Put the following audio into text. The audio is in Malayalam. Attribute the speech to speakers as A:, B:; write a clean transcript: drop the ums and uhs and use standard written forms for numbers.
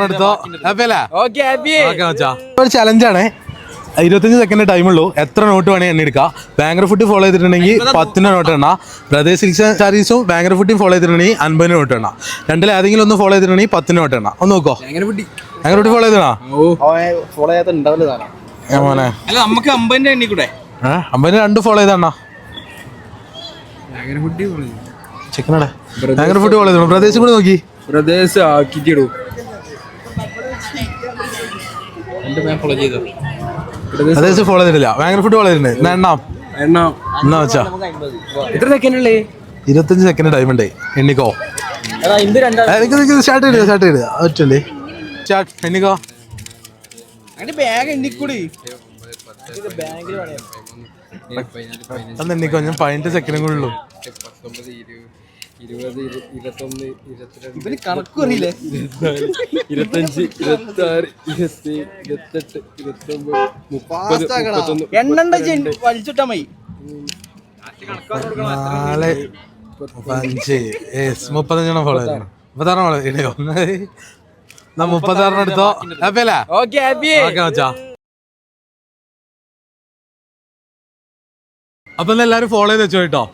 A: എടുത്തോ. ഒരു ചലഞ്ചാണ്. 25 സെക്കൻഡ് ടൈമുള്ളൂ. എത്ര നോട്ട് വേണേ എണ്ണ എടുക്കാം. ബാങ്കർ ഫുഡ് ഫോളോ ചെയ്തിട്ടുണ്ടെങ്കിൽ 10 നോട്ട് എണ്ണ. ബ്രദേഴ്സ് സിൽക്സ് സാരീസും ബാങ്കർ ഫുഡും ഫോളോ ചെയ്തിട്ടുണ്ടെങ്കിൽ 50 നോട്ട് എണ്ണ. രണ്ടിൽ ഏതെങ്കിലും ഒന്ന് ഫോളോ ചെയ്തിട്ടുണ്ടെങ്കിൽ 10 നോട്ട് എണ്ണ. ഒന്ന് നോക്കോ. ബാങ്കർ ഫുഡ് ഫോളോ ചെയ്തണോ? മോനെ
B: നമുക്ക് 50 എണ്ണിക്കൂടെ?
A: 50 രണ്ട് ഫോളോ ചെയ്തണ്ണ. ചിക്കനടെ ബാങ്കർ ഫുഡ് ഫോളോ ചെയ്തോ. ബ്രദേഴ്സും കൂടെ നോക്കി.
B: ബ്രദേഴ്സ് ആക്കിട്ടിടൂ.
A: ബ്രദേഴ്സ് ഫോളോ ചെയ്തിട്ടില്ല. ബാങ്കർ ഫുഡ് ഫോളോ ചെയ്തിട്ടുണ്ട്. എന്നാ വെച്ചാ
B: എത്ര സെക്കൻഡ് ഉള്ളേ?
A: 25 സെക്കൻഡ് ടൈം ഉണ്ട്. എണ്ണിക്കോ. സ്റ്റാർട്ട് ചെയ്ത് ഒറ്റല്ലേ എണ്ണിക്കോ.
B: ബാഗ് എണ്ണിക്കൂടി.
A: എണ്ണിക്കോ. ഞാൻ 15 സെക്കൻഡും കൂടെ ഉള്ളൂ.
B: 20, 21, 22, കണക്കും അറിയില്ലേ? 25, 26, 27, 28, 29, 30, എണ്ണണ്ട വലിച്ചിട്ടാ മതി.
A: 4, 5, 35 ഫോളോ ചെയ്തു. 36 ഫോളോ ചെയ്യോ. 36 എടുത്തോ. ഹാപ്പി അല്ലേ?
B: ഓക്കെ
A: മച്ചാ. അപ്പൊ എല്ലാരും ഫോളോ ചെയ്ത് വെച്ചോ കേട്ടോ.